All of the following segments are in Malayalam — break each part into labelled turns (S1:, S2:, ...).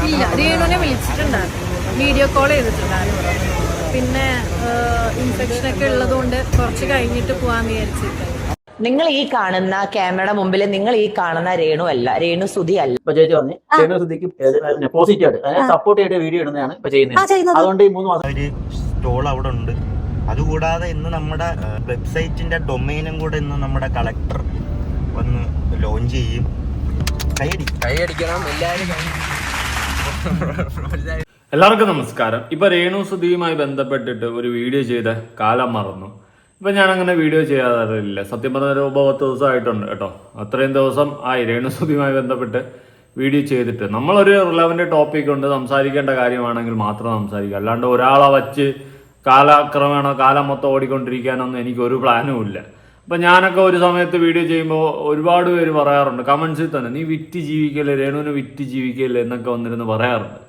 S1: ഇല്ല, രേണുവിനെ വിളിച്ചിട്ടുണ്ടായിരുന്നു, വീഡിയോ കോൾ ചെയ്തിട്ടുണ്ടായിരുന്നു. പിന്നെ ഇൻഫെക്ഷനൊക്കെ ഉള്ളതുകൊണ്ട് കുറച്ച് കഴിഞ്ഞിട്ട് പോകാമെന്ന് വിചാരിച്ചിട്ട്.
S2: നിങ്ങൾ ഈ കാണുന്ന ക്യാമറയുടെ മുമ്പിൽ നിങ്ങൾ ഈ കാണുന്ന രേണു അല്ല, രേണു സുധി അല്ല.
S3: ഇപ്പൊ ചേച്ചി പറഞ്ഞു രേണു സുധിക്ക് പോസിറ്റീവ് ആയിട്ട് സപ്പോർട്ട് ചെയ്തിട്ട് വീഡിയോ ഇടുന്നതാണ് ഇപ്പൊ ചെയ്യുന്നത്. അതുകൊണ്ട് ഈ 3 മാസം
S4: ഒരു സ്റ്റോൾ അവിടെ ഉണ്ട്. അതുകൂടാതെ ഇന്ന് നമ്മുടെ വെബ്സൈറ്റിന്റെ ഡൊമൈനും കൂടെ ഇന്ന് നമ്മുടെ കളക്ടർ വന്ന് ലോഞ്ച് ചെയ്യും. കൈയടിക്കണം
S5: എല്ലാവർക്കും നമസ്കാരം. ഇപ്പൊ രേണു സുധിയുമായി ബന്ധപ്പെട്ടിട്ട് ഒരു വീഡിയോ ചെയ്ത കാലം മറന്നു. ഇപ്പൊ ഞാൻ അങ്ങനെ വീഡിയോ ചെയ്യാറില്ല. സത്യം പറഞ്ഞ ഒരു 10 ദിവസമായിട്ടുണ്ട് കേട്ടോ. അത്രയും ദിവസം ആയി രേണു സുധിയുമായി ബന്ധപ്പെട്ട് വീഡിയോ ചെയ്തിട്ട്. നമ്മളൊരു റിലവന്റ് ടോപ്പിക് ഉണ്ട്, സംസാരിക്കേണ്ട കാര്യമാണെങ്കിൽ മാത്രം സംസാരിക്കുക. അല്ലാണ്ട് ഒരാളെ വച്ച് കാലക്രമേണ കാലം മൊത്തം ഓടിക്കൊണ്ടിരിക്കാനൊന്നും എനിക്കൊരു പ്ലാനും ഇല്ല. അപ്പം ഞാനൊക്കെ ഒരു സമയത്ത് വീഡിയോ ചെയ്യുമ്പോൾ ഒരുപാട് പേര് പറയാറുണ്ട് കമൻസിൽ തന്നെ, നീ വിറ്റ് ജീവിക്കല്ലേ, രേണുവിന് വിറ്റ് ജീവിക്കല്ലേ എന്നൊക്കെ വന്നിരുന്ന് പറയാറുണ്ട്.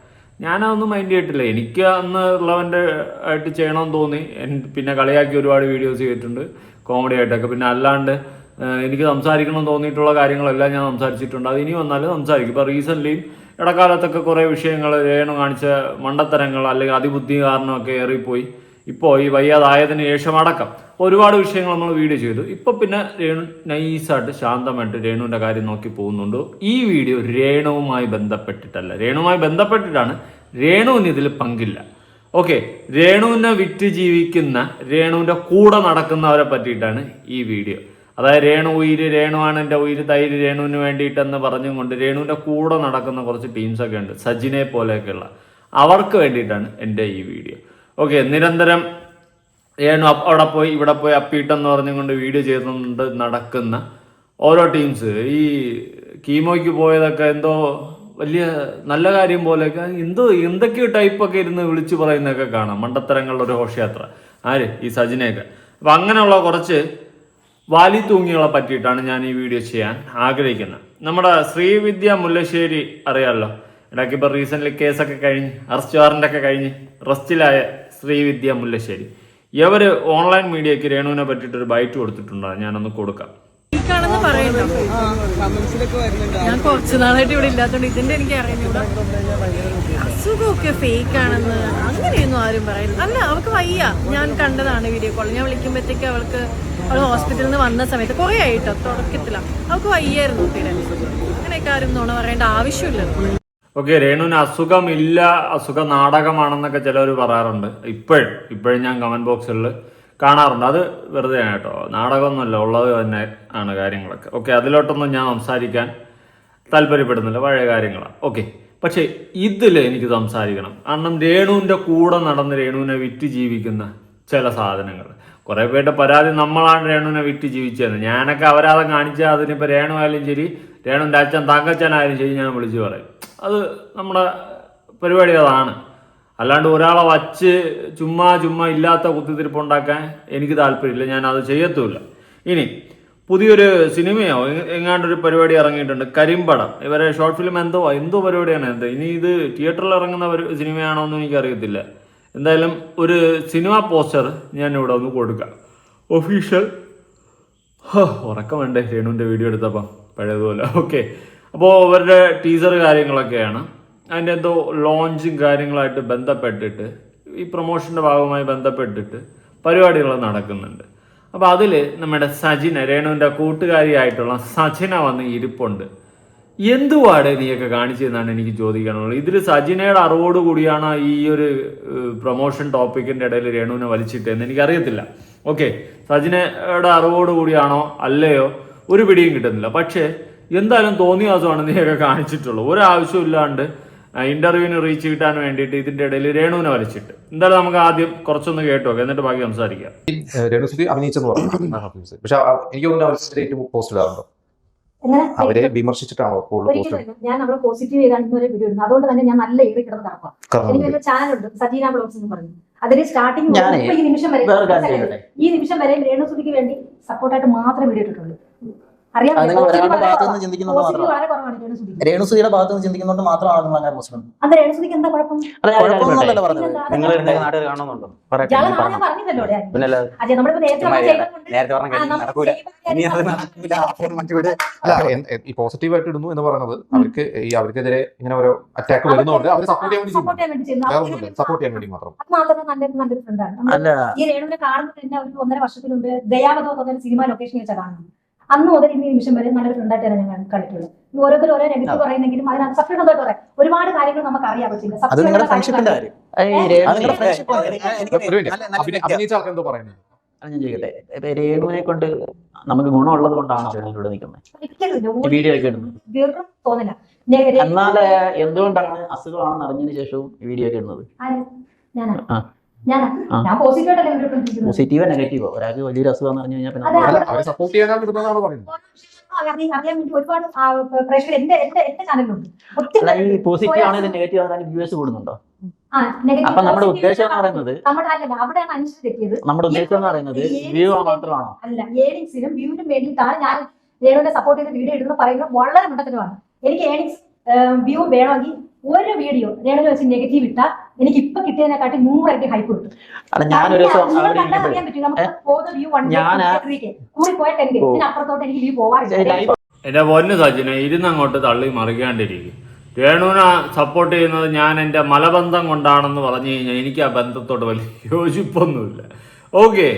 S5: ഞാനതൊന്നും മൈൻഡ് ചെയ്തിട്ടില്ല. എനിക്ക് അന്ന് റിലവൻ്റ് ആയിട്ട് ചെയ്യണമെന്ന് തോന്നി. പിന്നെ കളിയാക്കി ഒരുപാട് വീഡിയോസ് ചെയ്തിട്ടുണ്ട് കോമഡി ആയിട്ടൊക്കെ. പിന്നെ അല്ലാണ്ട് എനിക്ക് സംസാരിക്കണമെന്ന് തോന്നിയിട്ടുള്ള കാര്യങ്ങളെല്ലാം ഞാൻ സംസാരിച്ചിട്ടുണ്ട്. അത് ഇനി വന്നാലും സംസാരിക്കും. ഇപ്പോൾ റീസെൻ്റ്ലിയും ഇടക്കാലത്തൊക്കെ കുറേ വിഷയങ്ങൾ, രേണു കാണിച്ച മണ്ടത്തരങ്ങൾ അല്ലെങ്കിൽ അതിബുദ്ധി കാരണമൊക്കെ ഏറിപ്പോയി. ഇപ്പോൾ ഈ വയ്യാതായതിനു ശേഷം അടക്കം ഒരുപാട് വിഷയങ്ങൾ നമ്മൾ വീഡിയോ ചെയ്തു. ഇപ്പോൾ പിന്നെ രേണു നൈസായിട്ട് ശാന്തമായിട്ട് രേണുവിൻ്റെ കാര്യം നോക്കി പോകുന്നുണ്ട്. ഈ വീഡിയോ രേണുവുമായി ബന്ധപ്പെട്ടിട്ടല്ല, രേണുവുമായി ബന്ധപ്പെട്ടിട്ടാണ്. രേണുവിന് ഇതിൽ പങ്കില്ല. ഓക്കെ, രേണുവിനെ വിറ്റ് ജീവിക്കുന്ന, രേണുവിൻ്റെ കൂടെ നടക്കുന്നവരെ പറ്റിയിട്ടാണ് ഈ വീഡിയോ. അതായത് രേണു ഉയിര്, രേണുവാണ് എൻ്റെ ഉയിര്, തൈര് രേണുവിന് വേണ്ടിയിട്ടെന്ന് പറഞ്ഞുകൊണ്ട് രേണുവിൻ്റെ കൂടെ നടക്കുന്ന കുറച്ച് ടീംസൊക്കെ ഉണ്ട്, സജിനെ പോലെയൊക്കെയുള്ള. അവർക്ക് വേണ്ടിയിട്ടാണ് എൻ്റെ ഈ വീഡിയോ. ഓക്കെ, നിരന്തരം രേണു അവിടെ പോയി ഇവിടെ പോയി അപ്പീട്ടെന്ന് പറഞ്ഞുകൊണ്ട് വീഡിയോ ചെയ്തുകൊണ്ട് നടക്കുന്ന ഓരോ ടീംസ്, ഈ കീമോയ്ക്ക് പോയതൊക്കെ എന്തോ വലിയ നല്ല കാര്യം പോലെയൊക്കെ എന്തൊക്കെയോ ടൈപ്പൊക്കെ ഇരുന്ന് വിളിച്ചു പറയുന്നതൊക്കെ കാണാം. മണ്ടത്തരങ്ങളുടെ ഒരു ഘോഷയാത്ര. ആര്? ഈ സജിനെയൊക്കെ. അപ്പം അങ്ങനെയുള്ള കുറച്ച് വാലി തൂങ്ങികളെ പറ്റിയിട്ടാണ് ഞാൻ ഈ വീഡിയോ ചെയ്യാൻ ആഗ്രഹിക്കുന്നത്. നമ്മുടെ ശ്രീവിദ്യ മുല്ലശ്ശേരി അറിയാമല്ലോ, ഇടയ്ക്ക് ഇപ്പോൾ റീസെൻ്റ്ലി കേസൊക്കെ കഴിഞ്ഞ് അറസ്റ്റ് വാറൻ്റൊക്കെ കഴിഞ്ഞ് റെസ്റ്റിലായ ശ്രീവിദ്യ മുല്ലശ്ശേരി. ഇവർ ഓൺലൈൻ മീഡിയയ്ക്ക് രേണുവിനെ പറ്റിയിട്ടൊരു ബൈറ്റ് കൊടുത്തിട്ടുണ്ടോ? ഞാനൊന്ന് കൊടുക്കാം.
S1: ഫേക്കാണെന്ന് പറയുന്നു. ഞാൻ കുറച്ചു നാളായിട്ട് ഇവിടെ ഇല്ലാത്തതുകൊണ്ട് ഇതിന്റെ എനിക്ക് അറിയുന്നില്ല. അസുഖമൊക്കെ ഫേക്കാണെന്ന് അങ്ങനെയൊന്നും ആരും പറയുന്നു. അല്ല, അവൾക്ക് വയ്യ. ഞാൻ കണ്ടതാണ് വീഡിയോ കോൾ. ഞാൻ വിളിക്കുമ്പോഴത്തേക്ക് അവൾ ഹോസ്പിറ്റലിൽ നിന്ന് വന്ന സമയത്ത് കുറേ ആയിട്ടോ തുടക്കത്തിലാണ് അവൾക്ക് വയ്യായിരുന്നു. തീരെ അങ്ങനെയൊക്കെ ആരും നുണ പറയേണ്ട ആവശ്യമില്ല.
S5: ഓക്കെ, രേണുവിന് അസുഖമില്ല, അസുഖ നാടകമാണെന്നൊക്കെ ചിലവർ പറയാറുണ്ട്. ഇപ്പോഴും ഞാൻ കമൻറ്റ് ബോക്സുകളിൽ കാണാറുണ്ട്. അത് വെറുതെ കേട്ടോ, നാടകമൊന്നുമല്ല, ഉള്ളത് തന്നെ ആണ് കാര്യങ്ങളൊക്കെ. ഓക്കെ, അതിലോട്ടൊന്നും ഞാൻ സംസാരിക്കാൻ താല്പര്യപ്പെടുന്നില്ല, പഴയ കാര്യങ്ങളാണ്. ഓക്കെ, പക്ഷേ ഇതിൽ എനിക്ക് സംസാരിക്കണം. കാരണം രേണുവിൻ്റെ കൂടെ നടന്ന് രേണുവിനെ വിറ്റ് ജീവിക്കുന്ന ചില സാധനങ്ങൾ. കുറേ പേരുടെ പരാതി നമ്മളാണ് രേണുവിനെ വിറ്റ് ജീവിച്ചതെന്ന്. ഞാനൊക്കെ അപരാധം കാണിച്ചാൽ അതിനിപ്പോൾ രേണു ആയാലും ശരി, രേണുവിൻ്റെ അച്ഛൻ തങ്കച്ചനായാലും ശരി, ഞാൻ വിളിച്ച് പറയും. അത് നമ്മുടെ പരിപാടി അതാണ്. അല്ലാണ്ട് ഒരാളെ വച്ച് ചുമ്മാ ഇല്ലാത്ത കുത്തിത്തിരിപ്പുണ്ടാക്കാൻ എനിക്ക് താല്പര്യമില്ല. ഞാൻ അത് ചെയ്യത്തുമില്ല. ഇനി പുതിയൊരു സിനിമയോ എങ്ങാണ്ടൊരു പരിപാടി ഇറങ്ങിയിട്ടുണ്ട്, കരിമ്പടം. ഇവരെ ഷോർട്ട് ഫിലിം എന്തോ പരിപാടിയാണ്. ഇനി ഇത് തിയേറ്ററിൽ ഇറങ്ങുന്ന സിനിമയാണോ എന്ന് എനിക്കറിയത്തില്ല. എന്തായാലും ഒരു സിനിമ പോസ്റ്റർ ഞാൻ ഇവിടെ ഒന്ന് കൊടുക്കാം. ഒഫീഷ്യൽ ഉറക്കം വേണ്ടേ രേണുവിൻ്റെ വീഡിയോ എടുത്തപ്പം പഴയതുപോലെ. ഓക്കെ, അപ്പോൾ അവരുടെ ടീസർ കാര്യങ്ങളൊക്കെയാണ്. അതിൻ്റെ എന്തോ ലോഞ്ചും കാര്യങ്ങളായിട്ട് ബന്ധപ്പെട്ടിട്ട്, ഈ പ്രൊമോഷൻ്റെ ഭാഗവുമായി ബന്ധപ്പെട്ടിട്ട് പരിപാടികൾ നടക്കുന്നുണ്ട്. അപ്പോൾ അതിൽ നമ്മുടെ സജിന, രേണുവിൻ്റെ കൂട്ടുകാരിയായിട്ടുള്ള സജിന വന്ന് ഇരിപ്പുണ്ട്. എന്തുവാടെ നീയൊക്കെ കാണിച്ചതെന്നാണ് എനിക്ക് ചോദിക്കാനുള്ളത്. ഇതിൽ സജിനയുടെ അറിവോട് കൂടിയാണ് ഈ ഒരു പ്രൊമോഷൻ ടോപ്പിക്കിൻ്റെ ഇടയിൽ രേണുവിനെ വലിച്ചിട്ടതെന്ന് എനിക്കറിയത്തില്ല. ഓക്കെ, സജിനയുടെ അറിവോട് കൂടിയാണോ അല്ലയോ ഒരു പിടിയും കിട്ടുന്നില്ല. പക്ഷേ എന്തായാലും തോന്നിയ ദിവസമാണ് നീയൊക്കെ കാണിച്ചിട്ടുള്ളൂ. ഒരാവശ്യമില്ലാണ്ട് ഇന്റർവ്യൂവിന് റീച്ച് കിട്ടാൻ വേണ്ടിയിട്ട് ഇതിന്റെ ഇടയിൽ രേണുവിനെ വലിച്ചിട്ട്. എന്തായാലും നമുക്ക് ആദ്യം കുറച്ചൊന്ന് കേട്ടോ, എന്നിട്ട് ബാക്കി സംസാരിക്കാം.
S6: രേണുസുതി അഭിനയിച്ചെന്ന് പറഞ്ഞു. പക്ഷെ എനിക്ക് തോന്നുന്നു പോസ്റ്റ് ഇടാറുണ്ടോ? അവരെ വിമർശിച്ചിട്ടാണോ?
S7: ഞാൻ നമ്മളെ പോസിറ്റീവ് ചെയ്താണ് വീഡിയോ ഇടുന്നത്. അതുകൊണ്ട് തന്നെ ഞാൻ നല്ല ഏറി കിടന്ന് കറക്കാം. എനിക്കൊരു ചാനലുണ്ട്, സജീന ബ്ലോഗ്സ് എന്ന് പറഞ്ഞു. അതിൽ സ്റ്റാർട്ടിങ് ഈ നിമിഷം വരെ രേണുസുതിക്ക് വേണ്ടി സപ്പോർട്ടായിട്ട് മാത്രമേ വീഡിയോ ഇട്ടിട്ടുള്ളൂ. അറിയാൻ
S4: അത് നിങ്ങൾ
S7: positive
S4: ഒരാളുടെ
S7: വളരെ
S4: ഭാഗത്ത് നിന്ന്
S7: കുറവാണ്.
S4: ചിന്തിക്കുന്നത്
S7: Positive
S4: മാത്രമാണ്.
S7: വളരെ കുറവാണ് രേണുസുധിക്ക്.
S4: രേണുസുതിയുടെ ഭാഗത്ത് നിന്ന് ചിന്തിക്കുന്നതുകൊണ്ട് മാത്രമാണ് നിങ്ങൾ അങ്ങനെ പോസ്റ്റ് ഇടുന്നത്.
S7: അത് രേണുസുധിക്ക് എന്താ കുഴപ്പം?
S4: കുഴപ്പമൊന്നുമല്ലല്ലോ പറഞ്ഞത്.
S7: പിന്നെന്താ?
S4: നിങ്ങൾ രണ്ടേ നാട്ടുകാർ കാണുന്നുണ്ടോ?
S7: ഇയാള് നാളെ പറഞ്ഞില്ലല്ലോ ഇവിടെ.
S4: പിന്നെ
S7: അതെ, നമ്മളിപ്പോ നേരത്തെ ചെയ്തതുകൊണ്ട്
S4: നേരത്തെ പറഞ്ഞ
S7: ആ,
S4: കാര്യം
S7: നമ്മൾ
S4: നടക്കൂല. ഇനി അത്
S7: ചെയ്യുന്ന
S4: നടക്കൂല. അപ്പോൾ മറ്റൊരു
S6: ഈ പോസിറ്റീവ് ആയിട്ട് ഇടുന്നു എന്ന് പറയുന്നത് അവർക്കെതിരെ ഇങ്ങനെ ഓരോ അറ്റാക്ക് വരുന്നതുകൊണ്ട് അവർ സപ്പോർട്ട് ചെയ്യാൻ വേണ്ടി
S7: സപ്പോർട്ട് ചെയ്യാൻ വേണ്ടി ചെയ്യുന്നു.
S6: വേറെ ഒന്നുമില്ല, സപ്പോർട്ട് ചെയ്യാൻ വേണ്ടി മാത്രം.
S7: അത് മാത്രമല്ല നല്ലൊരു ഫ്രണ്ടാണ്.
S4: അല്ല
S7: ഈ രേണുവിനെ കാണുന്നത് തന്നെ ഒരു 1.5 വർഷത്തിന് മുമ്പ് ദയാവതോ എന്ന് പറഞ്ഞ സിനിമ ലൊക്കേഷൻ വെച്ചാൽ കാണുന്നത്. അന്ന് മുതൽ ഇന്ന് നിമിഷം വരെ നല്ലൊരു ഫ്രണ്ടായിട്ടാണ് ഞാൻ കണ്ടിട്ടുള്ളത്. ഓരോരുത്തർ ഓരോ നെഗറ്റീവ് പറയുന്നെങ്കിലും അതിനകത്ത് സത്യം എന്തായിട്ട് പറയാം, ഒരുപാട് കാര്യങ്ങൾ നമുക്ക് അറിയാൻ പറ്റില്ല.
S4: അത് നിങ്ങളുടെ ഫ്രണ്ട്ഷിപ്പിന്റെ കാര്യം. അത് നിങ്ങളുടെ ഫ്രണ്ട്ഷിപ്പ്.
S6: ഒരു minute. അഭിനയിച്ച ആൾക്ക് എന്തോ പറയുന്നത്.
S4: ഞാൻ ചെയ്യട്ടെ. ഇപ്പൊ രേണുവിനെ കൊണ്ട് നമുക്ക് ഗുണമുള്ളത് കൊണ്ടാണ് രേണുവിടെ നിൽക്കുന്നത്, വീഡിയോ ഒക്കെ ഇടുന്നത്.
S7: വെറും തോന്നില്ല.
S4: എന്നാൽ എന്തുകൊണ്ടാണ് അസുഖമാണെന്ന് അറിഞ്ഞതിന് ശേഷവും വീഡിയോ ഒക്കെ ഇടുന്നത്?
S7: ഞാൻ പോസിറ്റീവായിട്ടല്ലേ
S4: പോസിറ്റീവോ നെഗറ്റീവോ ഒരാൾക്ക് വലിയൊരു അസുഖം അറിഞ്ഞു കഴിഞ്ഞാൽ പിന്നെ
S6: അല്ല, അവരെ സപ്പോർട്ട് ചെയ്യാനാണ് ഇടുന്നതാണ് പറയുന്നത്.
S7: അറിയാൻ വേണ്ടി ഒരുപാട് പ്രേക്ഷകർ എന്റെ ചാനലിലുണ്ട്.
S4: അല്ല, ഈ പോസിറ്റീവ് ആണെങ്കിൽ നെഗറ്റീവ് ആണെങ്കിൽ വ്യൂവേഴ്സ് കൂടുന്നുണ്ടോ? അപ്പൊ നമ്മുടെ ഉദ്ദേശം എന്ന് പറയുന്നത്
S7: അവിടെയാണ് അനുസരിച്ച് തെറ്റിയത്.
S4: നമ്മുടെ ഉദ്ദേശം എന്ന് പറയുന്നത് വ്യൂ മാത്രമാണോ?
S7: അല്ല, ഏണിങ്സിനും വ്യൂവിനും വേണ്ടിയിട്ടാണ് ഞാൻ രേണുവിനെ സപ്പോർട്ട് ചെയ്ത് വീഡിയോ ഇടുന്നത് പറയുന്നത് വളരെ മണ്ടത്തരമാണ്. എനിക്ക് ഏണിങ്സ് വ്യൂ വേണമെങ്കിൽ ഒരു വീഡിയോ രേണുവിനെ വെച്ച് നെഗറ്റീവ് ഇട്ടാൽ എനിക്ക് ഇപ്പൊ കിട്ടിയതിനെക്കാട്ടി 100 ഇരട്ടി ഹൈപ്പ് കിട്ടും.
S4: അല്ല, ഞാനൊരു ദിവസം അവിടെ
S7: അറിയാൻ പറ്റും നമുക്ക് പോകുന്ന വ്യൂ 1K കൂടി പോയ 10K, ഇതിനപ്പുറത്തോട്ട് എനിക്ക് വ്യൂ പോവാറില്ല.
S5: എന്റെ പൊന്നു സജിനെ ഇരുന്നങ്ങോട്ട് തള്ളി മറിക്കാണ്ടിരിക്കും. രേണുവിനെ സപ്പോർട്ട് ചെയ്യുന്നത് ഞാൻ എൻ്റെ മലബന്ധം കൊണ്ടാണെന്ന് പറഞ്ഞു കഴിഞ്ഞാൽ എനിക്ക് ആ ബന്ധത്തോട് വലിയ യോജിപ്പൊന്നുമില്ല. ഓക്കെ,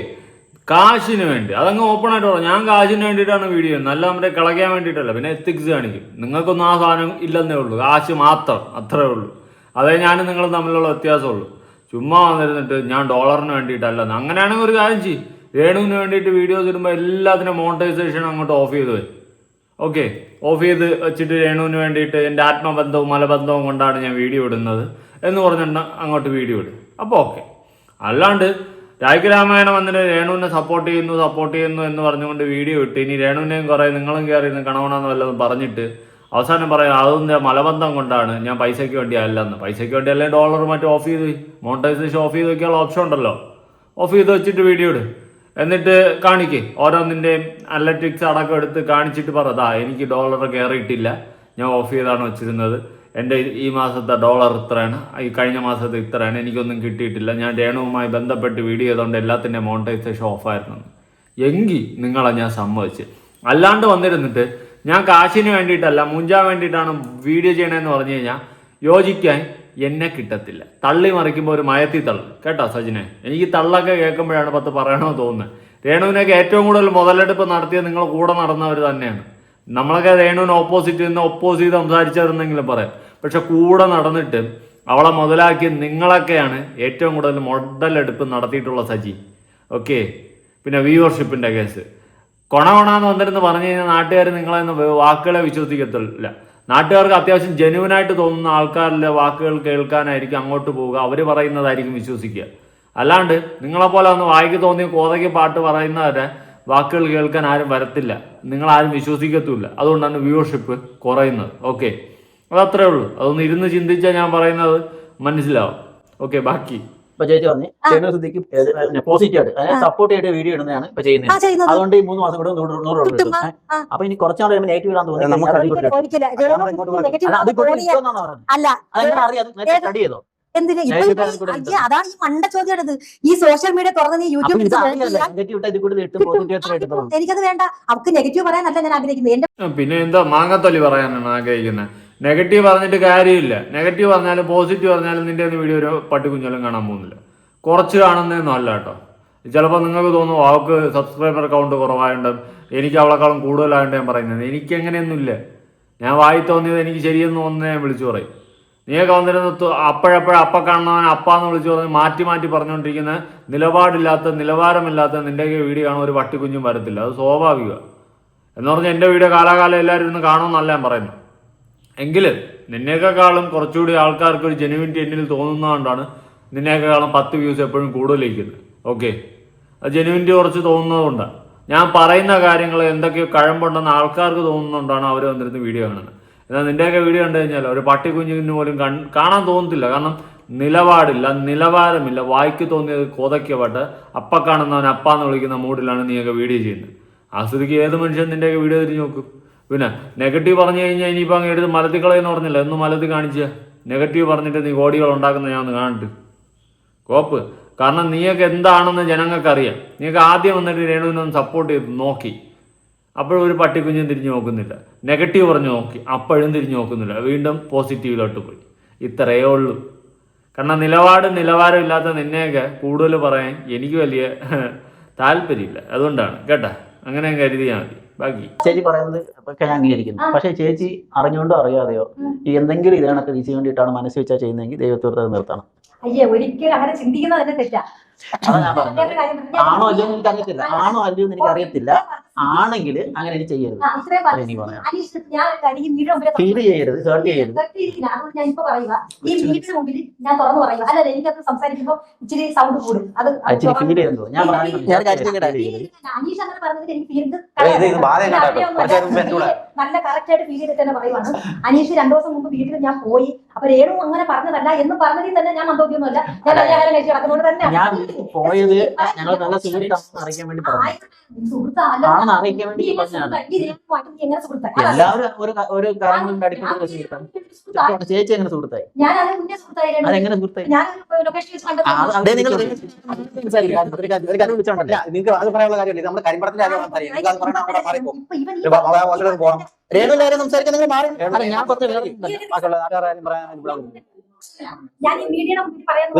S5: കാശിന് വേണ്ടി അതങ്ങ് ഓപ്പൺ ആയിട്ട് പറയാം. ഞാൻ കാശിന് വേണ്ടിയിട്ടാണ് വീഡിയോ ചെയ്യുന്നത്, നല്ല നമ്മുടെ കളയ്ക്കാൻ വേണ്ടിയിട്ടല്ല. പിന്നെ എത്തിക്സ് കാണിക്കും. നിങ്ങൾക്കൊന്നും ആ സാധനം ഇല്ലെന്നേ ഉള്ളൂ, കാശ് മാത്രം, അത്രേ ഉള്ളൂ. അതേ ഞാനും നിങ്ങളും തമ്മിലുള്ള വ്യത്യാസമുള്ളൂ. ചുമ്മാ വന്നിരുന്നിട്ട് ഞാൻ ഡോളറിന് വേണ്ടിയിട്ടല്ല. അങ്ങനെയാണെങ്കിൽ ഒരു കാര്യം ചെയ്യും, രേണുവിന് വേണ്ടിയിട്ട് വീഡിയോസ് ഇടുമ്പോൾ എല്ലാത്തിനും മോണിറ്റൈസേഷൻ അങ്ങോട്ട് ഓഫ് ചെയ്ത് വരും. ഓക്കെ, ഓഫ് ചെയ്ത് വെച്ചിട്ട് രേണുവിന് വേണ്ടിയിട്ട് എൻ്റെ ആത്മബന്ധവും മലബന്ധവും കൊണ്ടാണ് ഞാൻ വീഡിയോ ഇടുന്നത് എന്ന് പറഞ്ഞിട്ട് അങ്ങോട്ട് വീഡിയോ ഇടും. അപ്പോൾ ഓക്കെ. അല്ലാണ്ട് രായ്ക്ക് രാമായണം വന്നിട്ട് രേണുവിനെ സപ്പോർട്ട് ചെയ്യുന്നു എന്ന് പറഞ്ഞുകൊണ്ട് വീഡിയോ ഇട്ട് ഇനി രേണുവിനെയും കുറേ നിങ്ങളും കയറി കണവണമെന്ന് വല്ലതും പറഞ്ഞിട്ട് അവസാനം പറയാം അതൊന്നും മലബന്ധം കൊണ്ടാണ്, ഞാൻ പൈസയ്ക്ക് വേണ്ടി അല്ലെന്ന്. പൈസയ്ക്ക് വേണ്ടി അല്ലെങ്കിൽ ഡോളർ മറ്റും ഓഫ് ചെയ്ത് മോണിറ്റൈസേഷൻ ഓഫ് ചെയ്ത് വയ്ക്കാനുള്ള ഓപ്ഷൻ ഉണ്ടല്ലോ. ഓഫ് ചെയ്ത് വെച്ചിട്ട് വീഡിയോ ഇട്, എന്നിട്ട് കാണിക്കേ ഓരോന്നിൻ്റെയും അനലറ്റിക്സ് അടക്കം എടുത്ത് കാണിച്ചിട്ട് പറ, എനിക്ക് ഡോളർ കയറിയിട്ടില്ല, ഞാൻ ഓഫ് ചെയ്താണ് വെച്ചിരുന്നത്, എൻ്റെ ഈ മാസത്തെ ഡോളർ ഇത്രയാണ്, ഈ കഴിഞ്ഞ മാസത്തെ ഇത്രയാണ്, എനിക്കൊന്നും കിട്ടിയിട്ടില്ല, ഞാൻ രേണുവുമായി ബന്ധപ്പെട്ട് വീഡിയോ ചെയ്തുകൊണ്ട് എല്ലാത്തിൻ്റെ മോണിറ്റൈസേഷൻ ഓഫായിരുന്നു എങ്കിൽ നിങ്ങളെ ഞാൻ സമ്മതിച്ച്. അല്ലാണ്ട് വന്നിരുന്നിട്ട് ഞാൻ കാശിന് വേണ്ടിയിട്ടല്ല മുഞ്ചാൻ വേണ്ടിയിട്ടാണ് വീഡിയോ ചെയ്യണമെന്ന് പറഞ്ഞു കഴിഞ്ഞാൽ യോജിക്കാൻ എന്നെ കിട്ടത്തില്ല. തള്ളി മറിക്കുമ്പോൾ ഒരു മയത്തി തള്ളു കേട്ടോ സജിനെ. എനിക്ക് തള്ളൊക്കെ കേൾക്കുമ്പോഴാണ് 10 പറയണമെന്ന് തോന്നുന്നത്. രേണുവിനൊക്കെ ഏറ്റവും കൂടുതൽ മുതലെടുപ്പ് നടത്തിയത് നിങ്ങൾ കൂടെ നടന്നവർ തന്നെയാണ്. നമ്മളൊക്കെ രേണുവിന് ഓപ്പോസിറ്റ് നിന്ന് ഒപ്പോസ് ചെയ്ത് സംസാരിച്ചതെന്നെങ്കിലും പറയാം. പക്ഷെ കൂടെ നടന്നിട്ട് അവളെ മുതലാക്കി നിങ്ങളൊക്കെയാണ് ഏറ്റവും കൂടുതൽ മുതലെടുപ്പ് നടത്തിയിട്ടുള്ള സജി. ഓക്കെ, പിന്നെ വ്യൂവർഷിപ്പിൻ്റെ കേസ് കൊണകൊണാന്ന് വന്നിരുന്ന് പറഞ്ഞു കഴിഞ്ഞാൽ നാട്ടുകാർ നിങ്ങളെന്ന് വാക്കുകളെ വിശ്വസിക്കത്തില്ല. നാട്ടുകാർക്ക് അത്യാവശ്യം ജെന്യുവനായിട്ട് തോന്നുന്ന ആൾക്കാരിലെ വാക്കുകൾ കേൾക്കാനായിരിക്കും അങ്ങോട്ട് പോവുക, അവർ പറയുന്നതായിരിക്കും വിശ്വസിക്കുക. അല്ലാണ്ട് നിങ്ങളെപ്പോലെ ഒന്ന് വായിക്ക് തോന്നിയ കോതയ്ക്ക് പാട്ട് പറയുന്നവരെ വാക്കുകൾ കേൾക്കാൻ ആരും വരത്തില്ല, നിങ്ങളാരും വിശ്വസിക്കത്തുമില്ല. അതുകൊണ്ടാണ് വ്യൂവർഷിപ്പ് കുറയുന്നത്. ഓക്കെ, അതത്രേ ഉള്ളൂ. അതൊന്ന് ഇരുന്ന് ചിന്തിച്ചാൽ ഞാൻ പറയുന്നത് മനസ്സിലാവും. ഓക്കെ, ബാക്കി
S4: ഇപ്പൊ ചേച്ചി പറഞ്ഞു രേണുസുധിക്ക് പോസിറ്റീവ് ആയിട്ട് അതായത് സപ്പോർട്ട് ചെയ്തിട്ട് വീഡിയോ ഇടുന്നതാണ് ഇപ്പൊ ചെയ്യുന്നത്. അതുകൊണ്ട് ഈ 3 മാസം കൂടെ 100 കിട്ടും. അപ്പൊ ഇനി കുറച്ചാൾ നെഗറ്റീവ് ഇടാൻ തോന്നുന്നു. സ്റ്റഡി ചെയ്തോ?
S8: എന്തിനാ അതാണ് ഈ മണ്ട ചോദ്യം. ഈ സോഷ്യൽ മീഡിയ തുറന്ന് നീ യൂട്യൂബിൽ എനിക്കത് വേണ്ട. അവർക്ക് നെഗറ്റീവ് പറയാനല്ല ഞാൻ ആഗ്രഹിക്കുന്നത്.
S5: പിന്നെ എന്താ മാങ്ങത്തൊലി പറയാനാണ് ആഗ്രഹിക്കുന്നത്? നെഗറ്റീവ് പറഞ്ഞിട്ട് കാര്യമില്ല. നെഗറ്റീവ് പറഞ്ഞാലും പോസിറ്റീവ് പറഞ്ഞാലും നിന്റെ ഒന്നും വീഡിയോ ഒരു പട്ടിക്കുഞ്ഞാലും കാണാൻ പോകുന്നില്ല. കുറച്ച് കാണുന്നതൊന്നും അല്ല കേട്ടോ. ചിലപ്പോൾ നിങ്ങൾക്ക് തോന്നും അവൾക്ക് സബ്സ്ക്രൈബർ അക്കൗണ്ട് കുറവായതുകൊണ്ട് എനിക്ക് അവളെക്കാളും കൂടുതലായിട്ട് ഞാൻ പറയുന്നത്. എനിക്ക് അങ്ങനെയൊന്നുമില്ല. ഞാൻ വായി തോന്നിയത് എനിക്ക് ശരിയെന്ന് തോന്നുന്നത് ഞാൻ വിളിച്ചു പറയും. നീയൊക്കെ വന്നിരുന്ന അപ്പോഴപ്പോഴും അപ്പ കാണുന്നവൻ അപ്പാന്ന് വിളിച്ചു പറഞ്ഞ് മാറ്റി മാറ്റി പറഞ്ഞുകൊണ്ടിരിക്കുന്ന നിലവാരമില്ലാത്ത നിൻ്റെയൊക്കെ വീഡിയോ കാണാൻ ഒരു പട്ടിക്കുഞ്ഞും വരത്തില്ല. അത് സ്വാഭാവികമാണ്. എന്ന് പറഞ്ഞാൽ എൻ്റെ വീഡിയോ കാലാകാലം എല്ലാവരും ഇരുന്ന് കാണുമെന്നല്ല ഞാൻ പറയുന്നത്. എങ്കിലും നിന്നേക്കാളും കുറച്ചുകൂടി ആൾക്കാർക്ക് ഒരു ജെനുവിനിറ്റി എന്നിൽ തോന്നുന്നതുകൊണ്ടാണ് നിന്നേക്കാളും 10 വ്യൂസ് എപ്പോഴും കൂടുതലിരിക്കുന്നത്. ഓക്കെ, അത് ജെനുവിനിറ്റി കുറച്ച് തോന്നുന്നതുകൊണ്ടാണ്. ഞാൻ പറയുന്ന കാര്യങ്ങൾ എന്തൊക്കെയോ കഴമ്പുണ്ടെന്ന് ആൾക്കാർക്ക് തോന്നുന്നതുകൊണ്ടാണ് അവർ വന്നിരുന്ന് വീഡിയോ കാണുന്നത്. എന്നാൽ നിൻ്റെയൊക്കെ വീഡിയോ കണ്ടു കഴിഞ്ഞാൽ ഒരു പട്ടിക്കുഞ്ഞിന് പോലും കാണാൻ തോന്നത്തില്ല. കാരണം നിലവാരമില്ല. വായിക്ക് തോന്നിയത് കോതയ്ക്കപ്പെട്ട് അപ്പ കാണുന്നവൻ അപ്പാന്ന് വിളിക്കുന്ന മൂഡിലാണ് നീയൊക്കെ വീഡിയോ ചെയ്യുന്നത്. ആ സ്ഥിതിക്ക് ഏത് മനുഷ്യൻ നിൻ്റെയൊക്കെ വീഡിയോ തിരിഞ്ഞ് നോക്കും? പിന്നെ നെഗറ്റീവ് പറഞ്ഞു കഴിഞ്ഞാൽ ഇനിയിപ്പോൾ അങ്ങ് എടുത്ത് മലത്തിക്കളയെന്ന് പറഞ്ഞില്ല, ഒന്ന് മലത്തിൽ കാണിച്ച നെഗറ്റീവ് പറഞ്ഞിട്ട് നീ കോടികൾ ഉണ്ടാക്കുന്ന ഞാൻ ഒന്ന് കാണട്ട് കോപ്പ്. കാരണം നീയൊക്കെ എന്താണെന്ന് ജനങ്ങൾക്കറിയാം. നീയൊക്കെ ആദ്യം വന്നിട്ട് രേണുവിനൊന്ന് സപ്പോർട്ട് ചെയ്ത് നോക്കി, അപ്പോഴും ഒരു പട്ടിക്കുഞ്ഞും തിരിഞ്ഞു നോക്കുന്നില്ല. നെഗറ്റീവ് പറഞ്ഞു നോക്കി, അപ്പോഴും തിരിഞ്ഞു നോക്കുന്നില്ല. വീണ്ടും പോസിറ്റീവിലോട്ട് പോയി. ഇത്രയേ ഉള്ളൂ. കാരണം നിലവാരം ഇല്ലാത്ത നിന്നെയൊക്കെ കൂടുതൽ പറയാൻ എനിക്ക് വലിയ താല്പര്യമില്ല. അതുകൊണ്ടാണ് കേട്ടാ, അങ്ങനെ കരുതിയാൽ മതി. ബാക്കി
S3: ചേച്ചി പറയുന്നത് ഒക്കെ ഞാൻ അംഗീകരിക്കുന്നു. പക്ഷേ ചേച്ചി അറിഞ്ഞുകൊണ്ടോ അറിയാതെയോ ഈ എന്തെങ്കിലും ഇതിനൊക്കെ വീഴ്ച വേണ്ടിയിട്ടാണ് മനസ്സ് വെച്ചാൽ ചെയ്യുന്നതെങ്കിൽ ദൈവത്തോട് അത് നിർത്തണം.
S7: അയ്യേ, ഒരിക്കലും അങ്ങനെ ചിന്തിക്കുന്നത് തന്നെ തെറ്റാ.
S3: അതാ ഞാൻ പറഞ്ഞത്. ആണോ അല്ലയോ എന്ന് എനിക്ക് അറിയത്തില്ല. ആണോ അല്ലയോ എന്ന് എനിക്ക് അറിയത്തില്ല. ആണെങ്കിൽ അങ്ങനെ എനിക്ക് ചെയ്യരുത്. എനിക്ക് പറയാം. ഫീൽ ചെയ്യരുത്, ഹേർട്ട് ചെയ്യരുത്.
S7: അതുകൊണ്ട് ഞാൻ ഇപ്പൊ പറയുക, ഈ വീടിന് മുമ്പിൽ ഞാൻ തുറന്നു പറയുക. അല്ല, എനിക്കത് സംസാരിക്കുമ്പോ ഇച്ചിരി സൗണ്ട് കൂടും. അത്
S3: ഇച്ചിരി ഫീൽ ചെയ്യുന്നു. ഞാൻ
S7: അനീഷ് അങ്ങനെ പറഞ്ഞത് എനിക്ക് ഫീൽ നല്ല കറക്റ്റ് ആയിട്ട് ഫീൽ ചെയ്തിട്ട് തന്നെ പറയുവാണ്. അനീഷ് 2 ദിവസം മുമ്പ് വീട്ടിൽ ഞാൻ പോയി, അപ്പൊ രേണു അങ്ങനെ പറഞ്ഞതല്ല എന്ന് പറഞ്ഞതിൽ തന്നെ ഞാൻ മന്ദബുദ്ധിയൊന്നുമല്ല. ഞാൻ കല്യാണം കഴിച്ചു കിടക്കുന്നതുകൊണ്ട് തന്നെ
S3: ഞാൻ പോയത് ഞങ്ങൾ നല്ല സുഹൃത്താണെന്ന് അറിയിക്കാൻ വേണ്ടി പറഞ്ഞു. ആണെന്ന് അറിയിക്കാൻ വേണ്ടി പറഞ്ഞാണ്. എല്ലാവരും ഒരു കാര്യങ്ങളുടെ അടിസ്ഥാനത്തിൽ സുഹൃത്താണ്. ചേച്ചി എങ്ങനെ സുഹൃത്തായി? അതെങ്ങനെ സുഹൃത്തായി?
S6: നിങ്ങൾക്ക് അത് പറയാനുള്ള കാര്യമില്ല. നമ്മുടെ കരിമ്പടത്തിന്റെ
S3: രേണുവിന്റെ കാര്യം സംസാരിക്കാൻ നിങ്ങൾ മാറി. ഞാൻ കുറച്ച്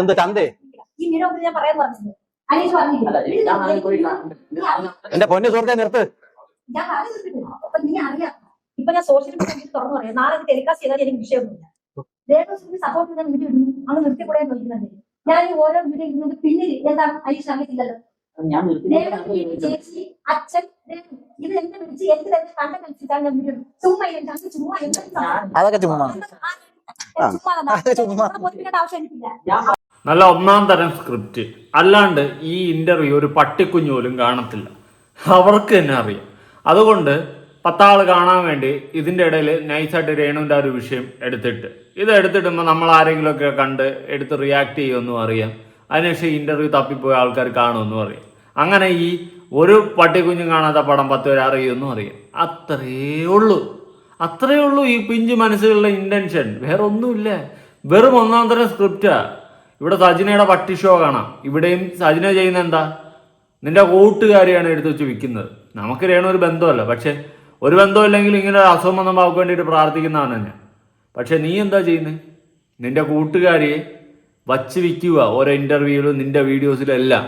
S6: എന്ത് ചന്തേ എന്റെ പൊന്നു സുഹൃത്തെ നിർത്ത്.
S7: ഇപ്പൊ ഞാൻ സോഷ്യൽ മീഡിയ തുറന്നു പറയാം. നാളെ ടെലികാസ്റ്റ് ചെയ്താൽ എനിക്ക് വിഷയമൊന്നുമില്ല. രേണുവിനെ സപ്പോർട്ട് ചെയ്ത വീഡിയോ ഇടുന്നു, അങ്ങ് നിർത്തിക്കൂടെ നോക്കുന്നുണ്ട്. ഞാൻ ഈ ഓരോ വീഡിയോ ഇടുന്നത് പിന്നിൽ എന്താണ് അനീഷ് അറിയത്തില്ലല്ലോ. ചേച്ചി, അച്ഛൻ, ഇത് എന്നെ വിളിച്ച് എനിക്ക് തന്നെ കണ്ടന്റ് അനുസരിച്ചാണ് ഞാൻ വീഡിയോ ചുമ്മാ
S3: അതൊക്കെ ചുമ്മാ
S7: ആവശ്യം എനിക്കില്ല.
S5: നല്ല ഒന്നാം തരം സ്ക്രിപ്റ്റ്. അല്ലാണ്ട് ഈ ഇന്റർവ്യൂ ഒരു പട്ടിക്കുഞ്ഞു പോലും കാണത്തില്ല. അവർക്ക് തന്നെ അറിയാം. അതുകൊണ്ട് 10 ആൾ കാണാൻ വേണ്ടി ഇതിൻ്റെ ഇടയിൽ നൈസായിട്ട് രേണുവിൻ്റെ ആ ഒരു വിഷയം ഇത് എടുത്തിടുമ്പോൾ നമ്മൾ ആരെങ്കിലുമൊക്കെ കണ്ട് എടുത്ത് റിയാക്ട് ചെയ്യുമെന്നും അറിയാം. അതിനുശേഷം ഇന്റർവ്യൂ തപ്പിപ്പോയ ആൾക്കാർ കാണുമെന്നും അറിയാം. അങ്ങനെ ഈ ഒരു പട്ടിക്കുഞ്ഞും കാണാത്ത പടം 10 പേര് അറിയുമെന്നും അറിയാം. അത്രയേ ഉള്ളൂ ഈ പിഞ്ചു മനസ്സുകളുടെ ഇന്റൻഷൻ. വേറെ ഒന്നുമില്ല. വെറും ഒന്നാം തരം സ്ക്രിപ്റ്റാ. ഇവിടെ സജിനയുടെ പട്ടി ഷോ കാണാം. ഇവിടെയും സജിന ചെയ്യുന്ന എന്താ? നിന്റെ കൂട്ടുകാരിയാണ് എടുത്ത് വെച്ച് വിൽക്കുന്നത്. നമുക്ക് രേണു ഒരു ബന്ധമല്ല. പക്ഷെ ഒരു ബന്ധമില്ലെങ്കിൽ ഇങ്ങനെ അസുഖം വന്നപ്പോൾ അവർക്ക് വേണ്ടിയിട്ട് പ്രാർത്ഥിക്കുന്നതാണ് ഞാൻ. പക്ഷെ നീ എന്താ ചെയ്യുന്നത്? നിന്റെ കൂട്ടുകാരിയെ വച്ച് വിൽക്കുക ഓരോ ഇന്റർവ്യൂവിലും നിന്റെ വീഡിയോസിലും എല്ലാം.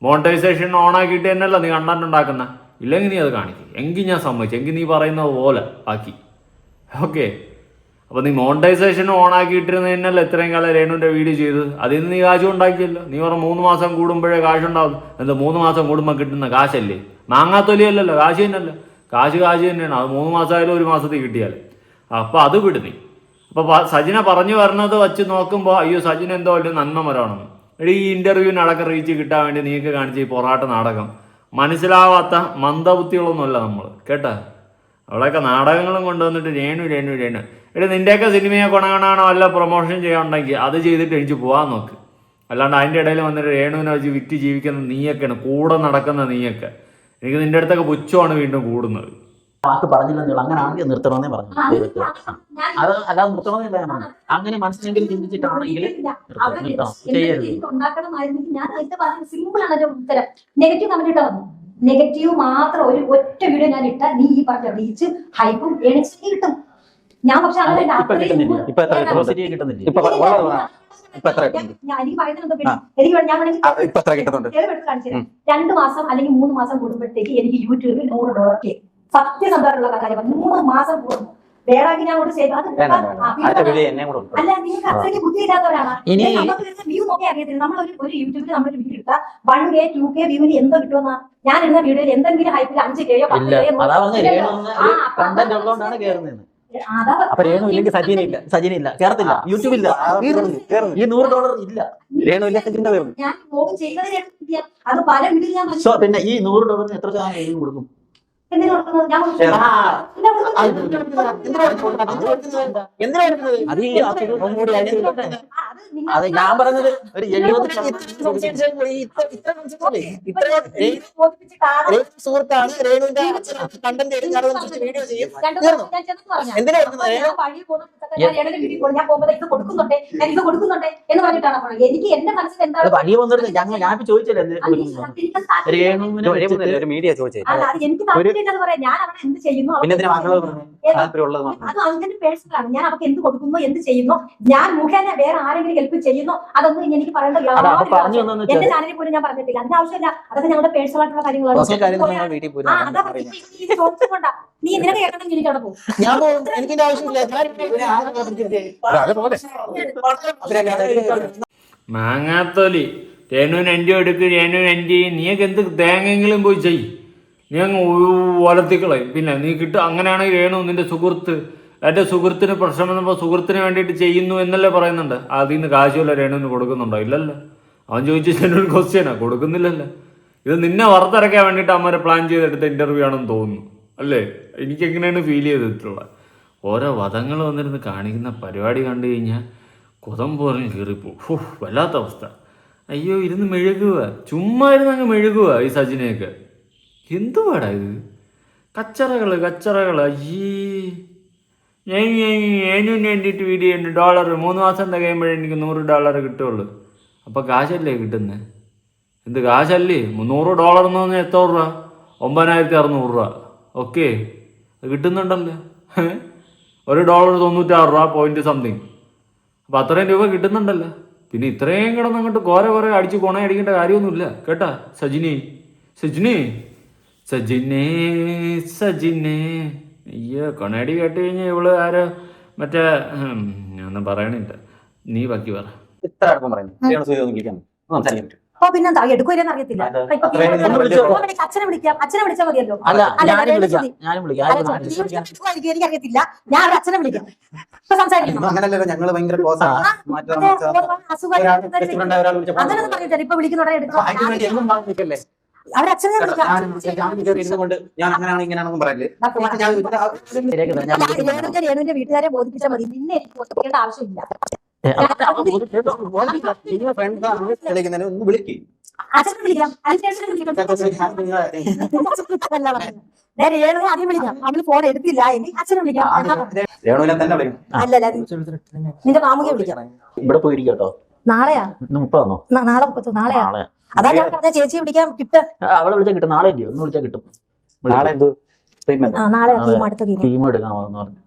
S5: മോണിറ്റൈസേഷൻ ഓണാക്കിയിട്ട് തന്നെയല്ല നീ കണ്ടന്റ് ഉണ്ടാക്കുന്ന. ഇല്ലെങ്കിൽ നീ അത് കാണിക്കും. എങ്കിൽ ഞാൻ സമ്മതിച്ചു. എങ്കിൽ നീ പറയുന്നത് പോലെ ബാക്കി. ഓക്കെ, അപ്പോൾ നീ മോണിറ്റൈസേഷൻ ഓണാക്കിയിട്ടിരുന്നതിനല്ല ഇത്രയും കാലം രേണുവിൻ്റെ വീഡിയോ ചെയ്തത്. അതിൽ നിന്ന് നീ കാശും ഉണ്ടാക്കിയല്ലോ. നീ പറഞ്ഞ 3 മാസം കൂടുമ്പോഴേ കാശുണ്ടാവും. എന്താ 3 മാസം കൂടുമ്പോൾ കിട്ടുന്ന കാശല്ലേ? മാങ്ങാത്തൊലിയല്ലല്ലോ, കാശ് തന്നെയല്ലോ. കാശ് തന്നെയാണ്. അത് 3 മാസമായാലും 1 മാസത്തിൽ കിട്ടിയാൽ. അപ്പോൾ അത് വിടുന്നേ. അപ്പോൾ സജിന പറഞ്ഞു വരുന്നത് വെച്ച് നോക്കുമ്പോൾ അയ്യോ സജിന എന്തോ വലിയ നന്മ മരമാണെന്ന്. ഈ ഇന്റർവ്യൂവിനടക്കം റീച്ച് കിട്ടാൻ വേണ്ടി നീക്ക് കാണിച്ച ഈ പൊറാട്ട നാടകം മനസ്സിലാവാത്ത മന്ദബുദ്ധികളൊന്നുമല്ല നമ്മൾ കേട്ടാ. അവളൊക്കെ നാടകങ്ങളും കൊണ്ടുവന്നിട്ട് രേണു നിന്റെയൊക്കെ സിനിമയെ കൊണകണാണോ വല്ല പ്രൊമോഷൻ ചെയ്യാനുണ്ടെങ്കിൽ അത് ചെയ്തിട്ട് എനിക്ക് പോകാൻ നോക്ക്. അല്ലാണ്ട് അതിൻ്റെ ഇടയിൽ വന്നിട്ട് രേണുവിനെ വെച്ച് വിറ്റ് ജീവിക്കുന്ന നീയൊക്കെയാണ്, കൂടെ നടക്കുന്ന നീയൊക്കെ. എനിക്ക് നിന്റെ അടുത്തൊക്കെ പുച്ഛമാണ് വീണ്ടും കൂടുന്നത്.
S3: വാക്ക് പറഞ്ഞില്ലെന്നുള്ള അങ്ങനെ ആണെങ്കിൽ നിർത്തണമെന്നേ പറഞ്ഞു. അത് അല്ലാതെ നിർത്തണമെന്നില്ല ഞാൻ പറഞ്ഞു. അങ്ങനെ മനസ്സിലെങ്കിലും ചിന്തിച്ചിട്ടാണെങ്കിൽ
S7: സിമ്പിൾ ആണ് ഉത്തരം. നെഗറ്റീവ് കമന്റ് ഇട്ടാ മതി. നെഗറ്റീവ് മാത്രം ഒറ്റ വീഡിയോ ഞാൻ ഇട്ടാ നീ ഈ പറഞ്ഞ റീച്ച് ഹൈപ്പും എണിച്ച് കിട്ടും. ഞാൻ പക്ഷെ
S3: എനിക്ക് പറയുന്നത്
S7: കിട്ടുന്നുണ്ട്. 2 മാസം അല്ലെങ്കിൽ 3 മാസം കൂടുമ്പോഴത്തേക്ക് എനിക്ക് യൂട്യൂബിൽ $100 സത്യസന്ധമായിട്ടുള്ള കാര്യം 3 മാസം കൂടുന്നു. വേണമെങ്കിൽ ഞാൻ അങ്ങോട്ട് ചെയ്തു. അല്ല, നിങ്ങൾക്ക് അത്രയ്ക്ക് ബുദ്ധിയില്ലാത്തവരാണ്. വ്യൂ നോക്കി അറിയത്തില്ല. നമ്മളൊരു യൂട്യൂബിൽ നമ്മളൊരു വീഡിയോ ഇട്ടാൽ 1K 2K വ്യൂവിന് എന്തോ കിട്ടുമെന്നാ ഞാൻ ഇടുന്ന വീഡിയോയിൽ എന്തെങ്കിലും ഹൈപ്പിൽ 5Kയോ 10Kയോ
S3: അപ്പൊ രേണു ഇല്ലെങ്കിൽ സജിനില്ല കേരളത്തില്ല, യൂട്യൂബില്ല, ഈ $100 ഇല്ല. രേണു ഇല്ല, സജിന്റെ പേരും.
S7: അത് പല വീഡിയോ ഞാൻ
S3: പിന്നെ ഈ $100 എത്ര ശതമാനം കൊടുക്കും? അത് ഞാൻ പറഞ്ഞത് ഒരു 70 സുഹൃത്താണ് രേണുവിന്റെ കണ്ടന്റ് വീഡിയോ ചെയ്യും. എന്തിനാ
S7: ഞാൻ പോകുമ്പോൾ ഇത് കൊടുക്കുന്നുണ്ടേ ഞാൻ ഇത് കൊടുക്കുന്നുണ്ടേ എന്ന് പറഞ്ഞിട്ടാണ് പോണത്. എനിക്ക് എന്റെ മനസ്സിൽ എന്താണ്
S3: വഴി വന്നിട്ട് ഞാൻ ചോദിച്ചില്ലേ രേണുവിനെ ഒരു മീഡിയ ചോദിച്ചത്
S7: അത് എനിക്ക് താല്പര്യമില്ലെന്ന് പറയാം. ഞാൻ അവിടെ എന്ത് ചെയ്യുന്നു
S3: പിന്നെ
S7: അത് അങ്ങനെ പേഴ്സണൽ ആണ്. ഞാൻ അവർക്ക് എന്ത് കൊടുക്കുന്നു എന്ത് ചെയ്യുന്നു ഞാൻ മുഖേന വേറെ ആരെങ്കിലും ഹെൽപ്പ് ചെയ്യുന്നു അതൊന്നും എനിക്ക് പറയേണ്ട എന്റെ ചാനലിൽ പോലും ഞാൻ പറഞ്ഞിട്ടില്ല. അതിന്റെ ആവശ്യമില്ല. അതൊക്കെ ഞങ്ങളുടെ പേഴ്സണൽ ആയിട്ടുള്ള കാര്യങ്ങളാണ്. ഇത് ചോദിച്ചുകൊണ്ടാ നീ നിനക്ക് കേൾക്കണം എനിക്ക് അവിടെ പോകും.
S3: ഞാൻ പോകും. എനിക്കിന്റെ ആവശ്യമില്ല.
S5: മാങ്ങാത്തോലി രേണുവിന് എൻ്റെ എടുക്ക് രേണുവിന് എൻ്റെ നീയൊക്കെ എന്ത് തേങ്ങെങ്കിലും പോയി ചെയ്യും. നീ അങ്ങ് ഒലത്തിക്കളയും. പിന്നെ നീ അങ്ങനെയാണെങ്കിൽ രേണു നിന്റെ സുഹൃത്ത് എൻ്റെ സുഹൃത്തിന് പ്രശ്നം വന്നപ്പോൾ സുഹൃത്തിന് വേണ്ടിയിട്ട് ചെയ്യുന്നു എന്നല്ലേ പറയുന്നുണ്ട്. അതിൽ നിന്ന് കാശുമല്ല രേണുവിന് കൊടുക്കുന്നുണ്ടോ? ഇല്ലല്ലോ. അവൻ ചോദിച്ചു എന്നൊരു ക്വസ്റ്റ്യനാണ്, കൊടുക്കുന്നില്ലല്ലോ. ഇത് നിന്നെ വറുത്തിറക്കാൻ വേണ്ടിയിട്ട് അമ്മരെ പ്ലാൻ ചെയ്തെടുത്ത ഇൻ്റർവ്യൂ ആണെന്ന് തോന്നുന്നു അല്ലേ? എനിക്കെങ്ങനെയാണ് ഫീൽ ചെയ്തിട്ടുള്ളത്. ഓരോ വധങ്ങൾ വന്നിരുന്ന് കാണിക്കുന്ന പരിപാടി കണ്ടു കഴിഞ്ഞാൽ കുതം പോലും കീറിപ്പോവും. വല്ലാത്ത അവസ്ഥ. അയ്യോ ഇരുന്ന് മെഴുകുക, ചുമ്മാ ഇരുന്ന് അങ്ങ് മെഴുകുക ഈ സജിനെയൊക്കെ. എന്തുവാടാ ഇത്? കച്ചറകൾ. അയ്യേ ഞാൻ വേണ്ടിയിട്ട് വീഡിയോ ഉണ്ട്. $1 3 മാസം തികയുമ്പോഴേ എനിക്ക് $100 കിട്ടുള്ളൂ. അപ്പോൾ കാശല്ലേ കിട്ടുന്നത്? എന്ത് കാശല്ലേ? $100 എന്ന് പറഞ്ഞാൽ എത്ര രൂപ? 9600 രൂപ. ഓക്കെ, അത് കിട്ടുന്നുണ്ടല്ലോ. $1 $96 പോയിന്റ് സംതിങ്. അപ്പോൾ അത്രയും രൂപ കിട്ടുന്നുണ്ടല്ലോ. പിന്നെ ഇത്രയും കിടന്ന് അങ്ങോട്ട് കുറെ അടിച്ച് കൊണയടിക്കേണ്ട കാര്യമൊന്നുമില്ല കേട്ടാ. സജിനെ അയ്യോ കൊണയടി കേട്ട് കഴിഞ്ഞാൽ ഇവള് ആരോ മറ്റേ ഞാനൊന്നും പറയണില്ല. നീ ബാക്കി പറ.
S3: ഇത്ര അടുപ്പം പറയുന്നു.
S7: അപ്പൊ പിന്നെ എടുക്കൂലെന്ന് അറിയത്തില്ല. അച്ഛനെ വിളിച്ചാൽ മതിയല്ലോ. എനിക്കറിയത്തില്ല. ഞാൻ ഒരു അച്ഛനെ വിളിക്കാം.
S3: അങ്ങനല്ലല്ലോ, ഞങ്ങള് ഭയങ്കര
S7: അങ്ങനൊന്നും പറഞ്ഞിട്ടില്ല. ഇപ്പൊ വിളിക്കുന്നോടെ എടുക്കും. അവരച്ഛനെ
S3: ഞാൻ അങ്ങനെയാണ് ഇങ്ങനെയാണെന്നും പറയല്ലേ.
S7: രേണുവിന്റെ വീട്ടുകാരെ ബോധിപ്പിച്ചാൽ മതി. നിന്നെ എനിക്ക് ബോധിപ്പിക്കേണ്ട ആവശ്യമില്ല.
S3: ഒന്ന് വിളിക്കും.
S7: അച്ഛനെ വിളിക്കാം. രേണുവിനെ ആദ്യം വിളിക്കാം. അവന് ഫോൺ എടുത്തില്ല എങ്കിൽ അച്ഛനെ വിളിക്കാം.
S3: രേണുവിനെ തന്നെ വിളിക്കും.
S7: അല്ലല്ല നിന്റെ മാമുകയെ വിളിക്കാം.
S3: ഇവിടെ പോയിരിക്കും കേട്ടോ.
S7: നാളെയാ?
S3: 30
S7: നാളെ 30 നാളെയാ? അതാ ഞാൻ പറഞ്ഞ ചേച്ചിയെ വിളിക്കാൻ കിട്ടും.
S3: അവളെ വിളിച്ചാൽ കിട്ടും. നാളെ ഇല്ലയോ? ഒന്ന് വിളിച്ചാൽ കിട്ടും. നാളെ എന്ത്
S7: നാളെ അടുത്ത
S3: ടീം എടുക്കാമെന്ന് പറഞ്ഞു.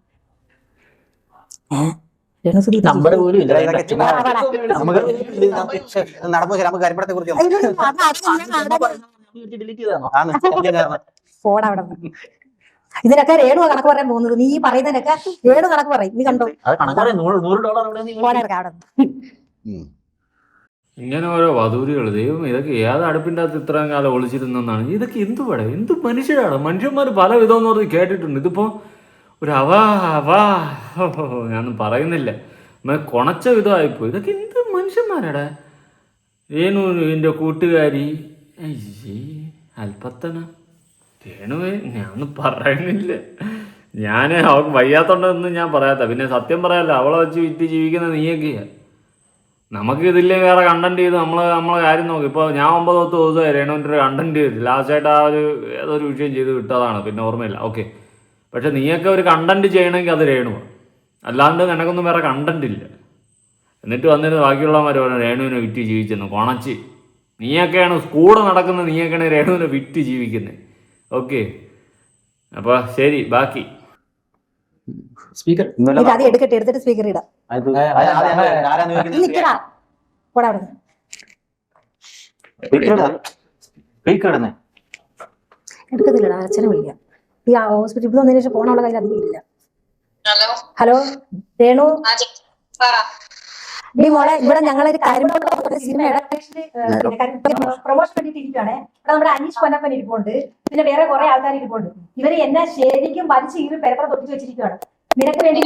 S7: നമ്പർ
S3: പോലും ഇല്ല. നമുക്ക് കരിപ്പടത്തെ കുറിച്ച്
S7: ഇതിനൊക്കെ രേണു കണക്ക് പറയാൻ പോകുന്നത്. നീ പറയുന്നതിനൊക്കെ രേണു കണക്ക് പറയും. നീ കണ്ടോ?
S5: ഇങ്ങനെ ഓരോ വധൂരികൾ. ദൈവം ഇതൊക്കെ ഏത് അടുപ്പിൻ്റെ അകത്ത് ഇത്രയും കാലം ഒളിച്ചിരുന്നെന്നാണ്. ഇതൊക്കെ എന്തുവാടെ? എന്ത് മനുഷ്യരാണ്? മനുഷ്യന്മാർ പല വിധം എന്ന് പറഞ്ഞ് കേട്ടിട്ടുണ്ട്. ഇതിപ്പോൾ ഒരു ഞാനൊന്നും പറയുന്നില്ല. കൊണച്ച വിധമായിപ്പോയി. ഇതൊക്കെ എന്ത് മനുഷ്യന്മാരാടാ? രേണു എൻ്റെ കൂട്ടുകാരി അൽപ്പത്തന രേണുവേ ഞാനൊന്നും പറയുന്നില്ല. അവൾക്ക് വയ്യാത്തോണ്ടെന്ന് ഞാൻ പറയാത്ത. പിന്നെ സത്യം പറയാമല്ലോ, അവളെ വെച്ച് വിറ്റ് ജീവിക്കുന്ന നീയൊക്കെയാണ്. നമുക്ക് ഇതില്ലേ വേറെ കണ്ടന്റ് ചെയ്ത് നമ്മളെ കാര്യം നോക്കി. ഇപ്പോൾ ഞാൻ 9 ദിവസമായി രേണുവിൻ്റെ ഒരു കണ്ടന്റ് ചെയ്തിട്ട് ലാസ്റ്റായിട്ട് ഏതൊരു വിഷയം ചെയ്ത് വിട്ടതാണ്. പിന്നെ ഓർമ്മയില്ല. ഓക്കെ, പക്ഷെ നീയൊക്കെ ഒരു കണ്ടന്റ് ചെയ്യണമെങ്കിൽ അത് രേണുവാണ്. അല്ലാണ്ട് നിനക്കൊന്നും വേറെ കണ്ടന്റ് ഇല്ല. എന്നിട്ട് വന്നിട്ട് ബാക്കിയുള്ളവന്മാർ പറഞ്ഞു രേണുവിനെ വിറ്റ് ജീവിച്ചെന്ന്. കൊണച്ച് നീയൊക്കെയാണ് കൂടെ നടക്കുന്നത്. നീയൊക്കെയാണ് രേണുവിനെ വിറ്റ് ജീവിക്കുന്നത്. ഓക്കെ, അപ്പോൾ ശരി. ബാക്കി
S3: സ്പീക്കർ
S7: എടുത്തിട്ട് സ്പീക്കർ ഇടാം. എടുക്കത്തില്ലടാ. അച്ഛനെ വിളിക്കാം. ഈ ഹോസ്പിറ്റലിൽ വന്നതിന് ശേഷം ഫോണുള്ള കയ്യിൽ അധികം ഇല്ല. ഹലോ രേണു, ഈ മോളെ ഇവിടെ ഞങ്ങളൊരു കരിമ്പോട്ട് സിനിമയുടെ പ്രൊമോഷൻ വേണ്ടിട്ട് ഇരിക്കുകയാണ്. നമ്മുടെ അനീഷ് പൊന്നപ്പൻ ഇരിപ്പുണ്ട്. പിന്നെ വേറെ കുറെ ആൾക്കാർ ഇരിപ്പുണ്ട്. ഇവര് എന്നെ ശരിക്കും വലിച്ച് ഈ പേപ്പർ തൊട്ടിച്ച് വെച്ചിരിക്കുകയാണ്. നിനക്ക് വേണ്ടി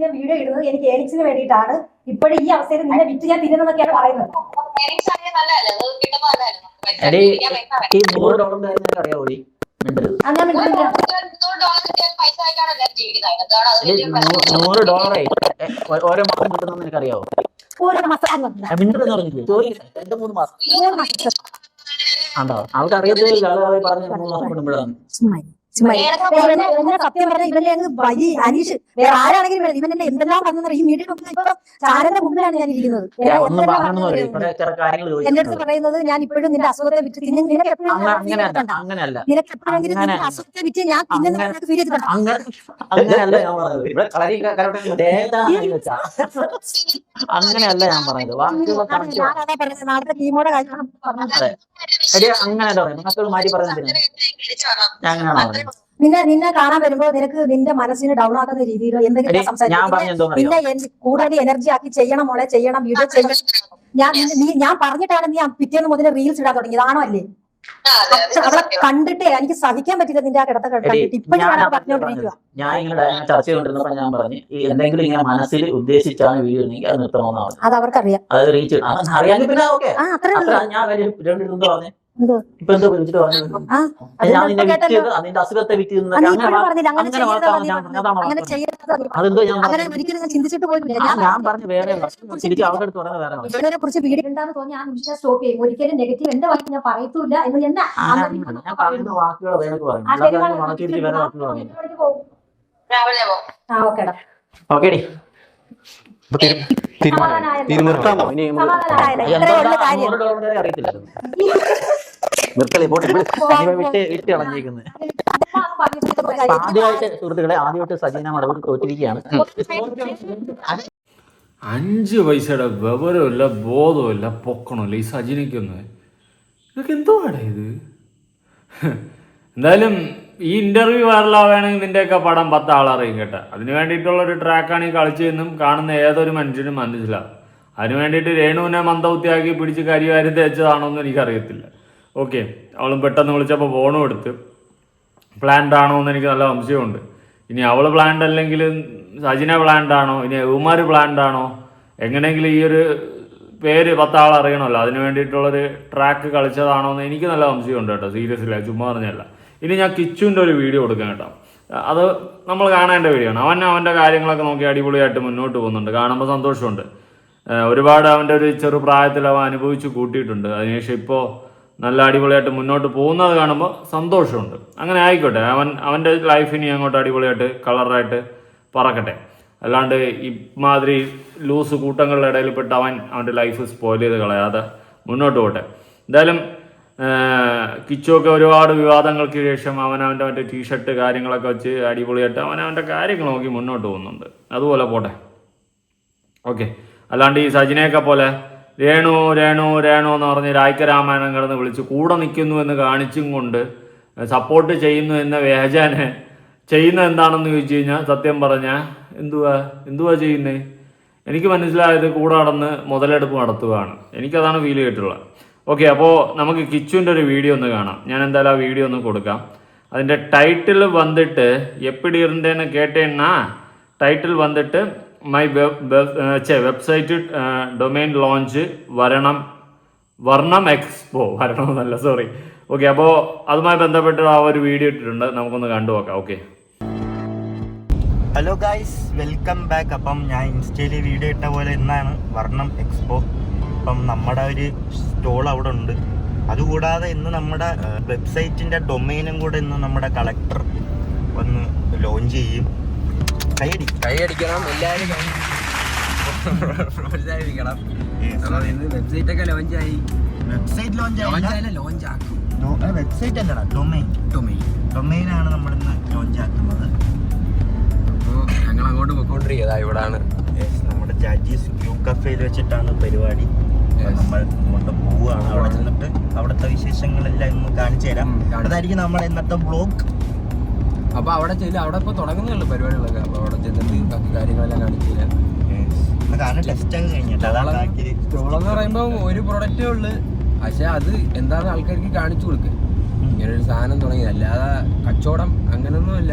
S7: ഞാൻ വീഡിയോ ഇടുന്നത് എനിക്ക് ഏണിക്സിന് വേണ്ടിയിട്ടാണ്. ഇപ്പോഴും ഈ അവസ്ഥയിൽ നിന്നെ വിറ്റ് ഞാൻ തിന്നുന്നൊക്കെയാണ് പറയുന്നത്.
S3: $100 ഓരോ മാസം കിട്ടുന്ന നിനക്കറിയാവോ?
S7: ഒരു മാസം
S3: മിണ്ടെന്ന് പറഞ്ഞില്ലേ ജോലി 2-3 മാസം ആണ്ടോ അവർക്ക് അറിയത്തില്ല ആളുകളെ പറഞ്ഞ് 3 മാസം കൂടുമ്പോഴാണ്
S7: സത്യം പറഞ്ഞ ഇവന്റെ അങ്ങ് വഴി അനീഷ് വേറെ ആരാണെങ്കിലും വേണം. ഇവൻ എന്നെ എന്തെല്ലാം പറഞ്ഞു ഈ വീട്ടിൽ ഇപ്പൊ ചാരന്റെ മുമ്പിലാണ് ഞാൻ ഇരിക്കുന്നത്.
S3: ഒന്നും പറഞ്ഞെന്ന് പറയും കുറെ ചില കാര്യങ്ങൾ
S7: എന്റെ അടുത്ത് പറയുന്നത് ഞാൻ ഇപ്പോഴും നിന്റെ അസുഖത്തെ വിറ്റ് നിനക്ക് എപ്പോഴും
S3: അങ്ങനെയല്ല
S7: നിനക്ക് എപ്പോഴെങ്കിലും നിന്റെ അസുഖത്തെ വിറ്റ് ഞാൻ തിന്നുന്ന ഫീൽ ചെയ്തിട്ടുണ്ടോ?
S3: അങ്ങനെയല്ല ഞാൻ പറഞ്ഞത് ഇവിടെ അങ്ങനെയല്ല ഞാൻ പറഞ്ഞത്
S7: ഞാനതാ പറഞ്ഞത് നാളത്തെ ടീമോടെ കാര്യം പറഞ്ഞത്.
S3: അങ്ങനെയല്ല പറയുന്നത് മക്കൾ മാറ്റി പറഞ്ഞിട്ടില്ല ഞാൻ അങ്ങനെയാണോ പറഞ്ഞത്
S7: നിന്നെ കാണാൻ വരുമ്പോ നിനക്ക് നിന്റെ മനസ്സിന് ഡൗൺ ആക്കുന്ന രീതിയിലോ എന്തെങ്കിലും
S3: ഞാൻ
S7: സംസാരിക്കും
S3: പറഞ്ഞെന്തോ
S7: പിന്നെ കൂടുതൽ എനർജി ആക്കി ചെയ്യണം മോളെ ചെയ്യണം വീഡിയോ ചെയ്യണം. ഞാൻ പറഞ്ഞിട്ടാണ് നീ പിറ്റേന്ന് മുതൽ റീൽസ് ഇടാൻ തുടങ്ങിയത് ആണോ അല്ലേ? അവളെ കണ്ടിട്ടേ എനിക്ക് സഹിക്കാൻ പറ്റില്ല നിന്റെ ആ കിടത്ത കണ്ടിട്ട് ഇപ്പൊ ഞാൻ പറഞ്ഞോണ്ടിരിക്കുക.
S3: ഞാൻ ഇങ്ങനെ ചർച്ച ചെയ്തോണ്ടിരുന്നപ്പോ ഞാൻ പറഞ്ഞു എന്തെങ്കിലും ഇങ്ങനെ മനസ്സിൽ ഉദ്ദേശിച്ചാണ് വീഡിയോ ഉണ്ടെങ്കിൽ അത് നിർത്തണമെന്നാണ്.
S7: അത് അവർക്കറിയാം.
S3: അത് റീച്ച് അറിയാമെങ്കിൽ പിന്നെ ഓക്കെ
S7: അത്രേ
S3: ഞാൻ പറഞ്ഞു ഇപ്പൊ എന്തോ വിളിച്ചിട്ട് പറഞ്ഞു ഞാൻ നിന്നെ വിറ്റത് നിന്റെ അസുഖത്തെ വിറ്റ് അതെന്തോ
S7: ഞാൻ ചിന്തിച്ചിട്ട് പോലും
S3: ഞാൻ പറഞ്ഞു വേറെ ശരിക്കും അവരുടെ അടുത്ത് പറഞ്ഞ വേറെ
S7: ഇതിനെ കുറിച്ച് വീഡിയോ ഉണ്ടാന്ന് തോന്നി ആ നിമിഷം സ്റ്റോപ്പ് ചെയ്യും. ഒരിക്കലും നെഗറ്റീവ് എന്റെ വാക്ക് ഞാൻ പറയത്തില്ല എന്ന്
S3: ഞാൻ പറയുന്ന വാക്കുകൾ വേറെ പറഞ്ഞു വേറെ വാക്കുകൾ പറഞ്ഞു ഓക്കേടി അറിയത്തില്ലായിരുന്നു നിർത്തലേ പോട്ടെ വിട്ട് കളഞ്ഞേക്കുന്നത്. ആദ്യമായിട്ട് സുഹൃത്തുക്കളെ ആദ്യമായിട്ട് സജീന മടവൂർ തോറ്റിരിക്കുകയാണ്.
S5: 5 പൈസയുടെ വിവരമില്ല ബോധമില്ല പൊക്കണമില്ല ഈ സജിനയ്ക്കൊന്ന്. ഇതൊക്കെ എന്തുവാണ് ഇത്? എന്തായാലും ഈ ഇന്റർവ്യൂ വൈറലാവുകയാണെങ്കിൽ നിന്റെയൊക്കെ പടം 10 ആളറിയും കേട്ടോ. അതിന് വേണ്ടിയിട്ടുള്ളൊരു ട്രാക്കാണ് ഈ കളിച്ചതെന്നും കാണുന്ന ഏതൊരു മനുഷ്യനും മനസ്സിലാവും. അതിന് വേണ്ടിയിട്ട് രേണുവിനെ മന്ദബുദ്ധിയാക്കി പിടിച്ച് കരിവാരി തേച്ചതാണോന്നും എനിക്കറിയത്തില്ല. ഓക്കെ, അവളും പെട്ടെന്ന് വിളിച്ചപ്പോൾ ഫോണും എടുത്ത് പ്ലാൻഡ് ആണോ എന്ന് എനിക്ക് നല്ല സംശയമുണ്ട്. ഇനി അവൾ പ്ലാൻഡ് അല്ലെങ്കിൽ സജിന പ്ലാൻഡ് ആണോ, ഇനി ഉമാർ പ്ലാൻഡ് ആണോ, എങ്ങനെയെങ്കിലും ഈ ഒരു പേര് 10 ആൾ അറിയണമല്ലോ, അതിന് വേണ്ടിയിട്ടുള്ളൊരു ട്രാക്ക് കളിച്ചതാണോ എന്ന് എനിക്ക് നല്ല സംശയമുണ്ട് കേട്ടോ. സീരിയസ്ലി ചുമ്മാ പറഞ്ഞല്ല. ഇനി ഞാൻ കിച്ചുവിൻ്റെ ഒരു വീഡിയോ കൊടുക്കാം കേട്ടോ. അത് നമ്മൾ കാണേണ്ട വീഡിയോ ആണ്. അവൻ്റെ കാര്യങ്ങളൊക്കെ നോക്കി അടിപൊളിയായിട്ട് മുന്നോട്ട് പോകുന്നുണ്ട്, കാണുമ്പോൾ സന്തോഷമുണ്ട്. ഒരുപാട് അവൻ്റെ ഒരു ചെറുപ്രായത്തിൽ അവൻ അനുഭവിച്ച് കൂട്ടിയിട്ടുണ്ട്. അതിനുശേഷം ഇപ്പോൾ നല്ല അടിപൊളിയായിട്ട് മുന്നോട്ട് പോകുന്നത് കാണുമ്പോൾ സന്തോഷമുണ്ട്. അങ്ങനെ ആയിക്കോട്ടെ, അവൻ്റെ ലൈഫിനി അങ്ങോട്ട് അടിപൊളിയായിട്ട് കളറായിട്ട് പറക്കട്ടെ. അല്ലാണ്ട് ഇമാതിരി ലൂസ് കൂട്ടങ്ങളുടെ ഇടയിൽപ്പെട്ട് അവൻ്റെ ലൈഫ് സ്പോയിൽ ചെയ്ത് കളയാതെ മുന്നോട്ട് പോട്ടെ. എന്തായാലും കിച്ചുവൊക്കെ ഒരുപാട് വിവാദങ്ങൾക്ക് ശേഷം അവൻ്റെ മറ്റേ ടീഷർട്ട് കാര്യങ്ങളൊക്കെ വെച്ച് അടിപൊളിയായിട്ട് അവൻ്റെ കാര്യങ്ങൾ നോക്കി മുന്നോട്ട് പോകുന്നുണ്ട്. അതുപോലെ പോട്ടെ. ഓക്കെ, അല്ലാണ്ട് ഈ സജിനയൊക്കെ പോലെ രേണു രേണു രേണു എന്ന് പറഞ്ഞ് രായ്ക്കരാമായണം കിടന്ന് വിളിച്ച് കൂടെ നിൽക്കുന്നു എന്ന് കാണിച്ചും കൊണ്ട് സപ്പോർട്ട് ചെയ്യുന്നു എന്ന വേജാന് ചെയ്യുന്നത് എന്താണെന്ന് ചോദിച്ചു കഴിഞ്ഞാൽ സത്യം പറഞ്ഞാൽ എന്തുവാ ചെയ്യുന്നത്? എനിക്ക് മനസ്സിലായത് കൂടെ നടന്ന് മുതലെടുപ്പ് നടത്തുകയാണ്. എനിക്കതാണ് ഫീൽ ചെയ്തിട്ടുള്ളത്. ഓക്കെ, അപ്പോൾ നമുക്ക് കിച്ചുവിൻ്റെ ഒരു വീഡിയോ ഒന്ന് കാണാം. ഞാൻ എന്തായാലും ആ വീഡിയോ ഒന്ന് കൊടുക്കാം. അതിൻ്റെ ടൈറ്റിൽ വന്നിട്ട് എപ്പിടി ഇരുന്നേന്ന് കേട്ടേന്നാ ടൈറ്റിൽ വന്നിട്ട് മൈ വെബ്സൈറ്റ് ഡൊമൈൻ ലോഞ്ച് വർണ്ണം എക്സ്പോ വരണമെന്നല്ല, സോറി. ഓക്കെ, അപ്പോൾ അതുമായി ബന്ധപ്പെട്ട് ആ ഒരു വീഡിയോ ഇട്ടിട്ടുണ്ട്, നമുക്കൊന്ന് കണ്ടു നോക്കാം. Okay,
S4: hello guys, welcome back. അപ്പം ഞാൻ ഇൻസ്റ്റയിൽ വീഡിയോ ഇട്ട പോലെ ഇന്നാണ് വർണ്ണം എക്സ്പോ. അപ്പം നമ്മുടെ ഒരു സ്റ്റോൾ അവിടെ ഉണ്ട്. അതുകൂടാതെ ഇന്ന് നമ്മുടെ വെബ്സൈറ്റിൻ്റെ ഡൊമൈനും കൂടെ ഇന്ന് നമ്മുടെ കളക്ടർ വന്ന് ലോഞ്ച് ചെയ്യും.
S9: കൈയടിക്കണം, എല്ലാവരും പ്രോത്സാഹിപ്പിക്കണം. വെബ്സൈറ്റ് ഒക്കെ ലോഞ്ചായി.
S4: വെബ്സൈറ്റ്
S9: ലോഞ്ച് ആക്കും.
S4: വെബ്സൈറ്റ് അല്ലടാ, ഡൊമൈനാണ് നമ്മളിന്ന് ലോഞ്ച് ആക്കുന്നത്.
S9: അപ്പോൾ ഞങ്ങൾ അങ്ങോട്ട് പോയിക്കൊണ്ടിരിക്കുക. ഇവിടാണ്
S4: നമ്മുടെ ജാജീസ് ക്യൂ കഫേയിൽ വെച്ചിട്ടാണ് പരിപാടി. നമ്മൾ അങ്ങോട്ട് പോവുകയാണ്. അവിടെ ചെന്നിട്ട് അവിടുത്തെ വിശേഷങ്ങളെല്ലാം ഇന്ന് കാണിച്ചു തരാം. അതായിരിക്കും നമ്മുടെ ഇന്നത്തെ വ്ളോഗ്.
S9: അപ്പൊ അവിടെ ചെല്ലും, അവിടെ ഇപ്പൊ തുടങ്ങുന്നുള്ളൂ പരിപാടികളൊക്കെ. അപ്പൊ അവിടെ ചെന്നിട്ട് ബാക്കി കാര്യങ്ങളെല്ലാം കാണിച്ചു തരാം. സ്റ്റോളെന്ന് പറയുമ്പോ ഒരു പ്രൊഡക്റ്റേ ഉള്ളു, പക്ഷെ അത് എന്താണ് ആൾക്കാർക്ക് കാണിച്ചു കൊടുക്കുക. ഇങ്ങനൊരു സാധനം തുടങ്ങി, അല്ലാതെ കച്ചവടം അങ്ങനൊന്നുമല്ല.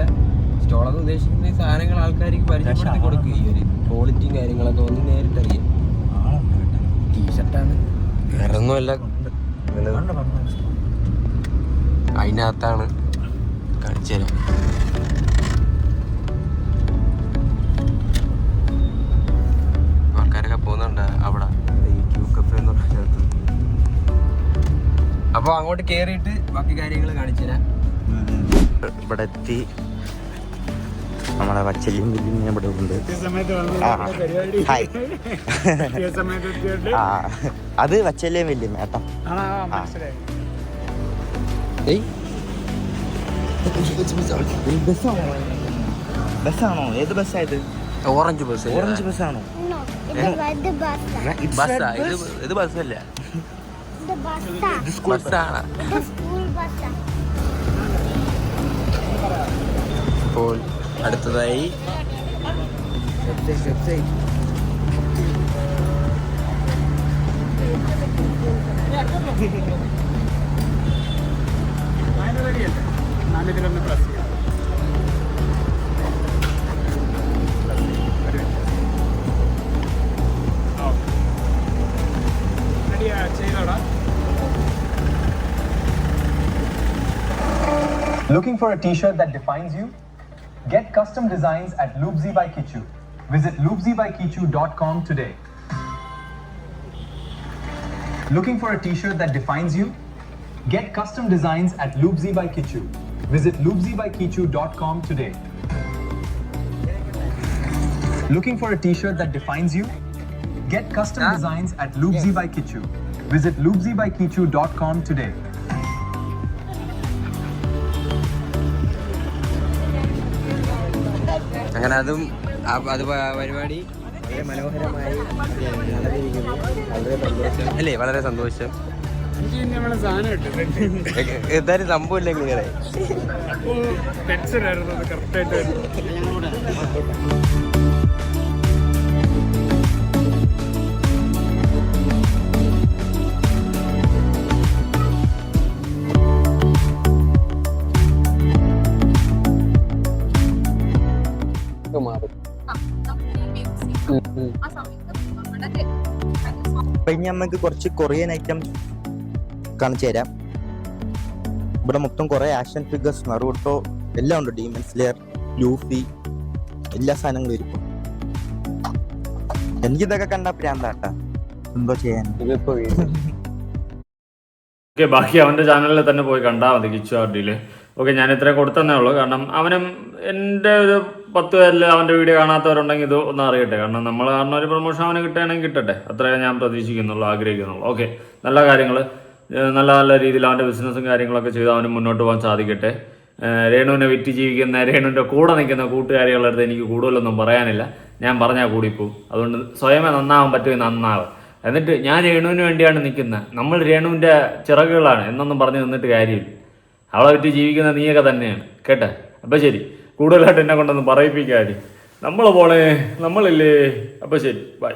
S9: സ്റ്റോളെന്ന് ഉദ്ദേശിക്കുന്ന ഈ സാധനങ്ങൾ ആൾക്കാർക്ക് പരിചയപ്പെടുത്തി കൊടുക്കുക. ഈ ഒരു ക്വാളിറ്റിയും കാര്യങ്ങളൊക്കെ ഒന്ന് നേരിട്ടറിയാം. ടീഷർട്ടാണ്, വേറെ ഒന്നുമല്ല. അതിനകത്താണ് കാണിച്ചു തരാം. ആൾക്കാരൊക്കെ പോകുന്നുണ്ടാ. അവിടെ ഈ ക്യൂ കഫേ എന്ന് പറഞ്ഞ സ്ഥലത്ത്. അപ്പൊ അങ്ങോട്ട് കേറിയിട്ട് ബാക്കി കാര്യങ്ങൾ കാണിച്ചു തരാം.
S4: ഇവിടെ എത്തി. നമ്മളെ വച്ചല്ലിയും വില്ലിയും ഇവിടെ ഉണ്ട്. ഹായ്. അത് വച്ചല്ലിയും വില്ലിയും ഏട്ടാ. ബസ്സാണോ? ഏത് ബസ്സായത്?
S9: Orange bus.
S4: ഓറഞ്ച് ബസ്സാണോ?
S9: ബസ്സാ ഇത് ബസ്സല്ല, ബസ്സാണ്. ഇപ്പോൾ അടുത്തതായി
S10: Looking for a t-shirt that defines you? Get custom designs at Loopsy by Kichu. Visit loopsybykichu.com today. Looking for a t-shirt that defines you? Get custom designs at Loopsy by Kichu. Visit loopsybykichu.com today. Looking for a t-shirt that defines you? Get custom designs at Loopsy by Kichu. Visit loopsybykichu.com today.
S9: അങ്ങനെ അതും അത് പരിപാടി വളരെ മനോഹരമായി നടന്നിരിക്കുന്നു. വളരെ സന്തോഷം അല്ലേ? വളരെ സന്തോഷം. എന്തായാലും സംഭവമില്ല ഇങ്ങനെ.
S4: ഇനി നമുക്ക് കുറച്ച് കൊറിയൻ ഐറ്റംസ് കാണിച്ചു തരാം. ഇവിടെ മൊത്തം കുറെ ആക്ഷൻ ഫിഗേഴ്സ്, നറൂട്ടോ എല്ലാം ഉണ്ട്. ഡീമൺ സ്ലെയർ, ലൂഫി, എല്ലാ സാധനങ്ങളും ഇരിക്കും. എനിക്കിതൊക്കെ കണ്ടാ പ്രാന്താട്ടാ, എന്തോ ചെയ്യാൻ.
S5: ഓക്കെ, ബാക്കി അവൻ്റെ ചാനലിൽ തന്നെ പോയി കണ്ടാൽ മതി, കിച്ചു ആർഡിയിൽ. ഓക്കെ, ഞാൻ ഇത്രയും കൊടുത്തന്നേ ഉള്ളൂ. കാരണം അവനും എൻ്റെ ഒരു 10 പേരിൽ അവൻ്റെ വീഡിയോ കാണാത്തവരുണ്ടെങ്കിൽ ഇത് ഒന്ന് അറിയട്ടെ. കാരണം നമ്മൾ കാരണം ഒരു പ്രൊമോഷൻ അവന് കിട്ടുകയാണെങ്കിൽ കിട്ടട്ടെ, അത്രയേ ഞാൻ പ്രതീക്ഷിക്കുന്നുള്ളൂ, ആഗ്രഹിക്കുന്നുള്ളൂ. ഓക്കെ, നല്ല കാര്യങ്ങൾ, നല്ല നല്ല രീതിയിൽ അവൻ്റെ ബിസിനസ്സും കാര്യങ്ങളൊക്കെ ചെയ്ത് അവന് മുന്നോട്ട് പോകാൻ സാധിക്കട്ടെ. രേണുവിനെ വിറ്റ് ജീവിക്കുന്ന, രേണുവിൻ്റെ കൂടെ നിൽക്കുന്ന കൂട്ടുകാരികളുടെ അടുത്ത് എനിക്ക് കൂടുതലൊന്നും പറയാനില്ല. ഞാൻ പറഞ്ഞാൽ കൂടിപ്പോവും. അതുകൊണ്ട് സ്വയമേ നന്നാവാൻ പറ്റുമെങ്കിൽ നന്നാവുക. എന്നിട്ട് ഞാൻ രേണുവിന് വേണ്ടിയാണ് നിൽക്കുന്നത്, നമ്മൾ രേണുവിൻ്റെ ചിറകുകളാണ് എന്നൊന്നും പറഞ്ഞ് നിന്നിട്ട് കാര്യമില്ല. അവളെ വിറ്റ് ജീവിക്കുന്ന നീയൊക്കെ തന്നെയാണ് കേട്ടെ. അപ്പം ശരി, കൂടുതലായിട്ട് എന്നെ കൊണ്ടൊന്ന് പറയിപ്പിക്കാതി. നമ്മൾ പോണേ, നമ്മളില്ലേ. അപ്പം ശരി, ബൈ.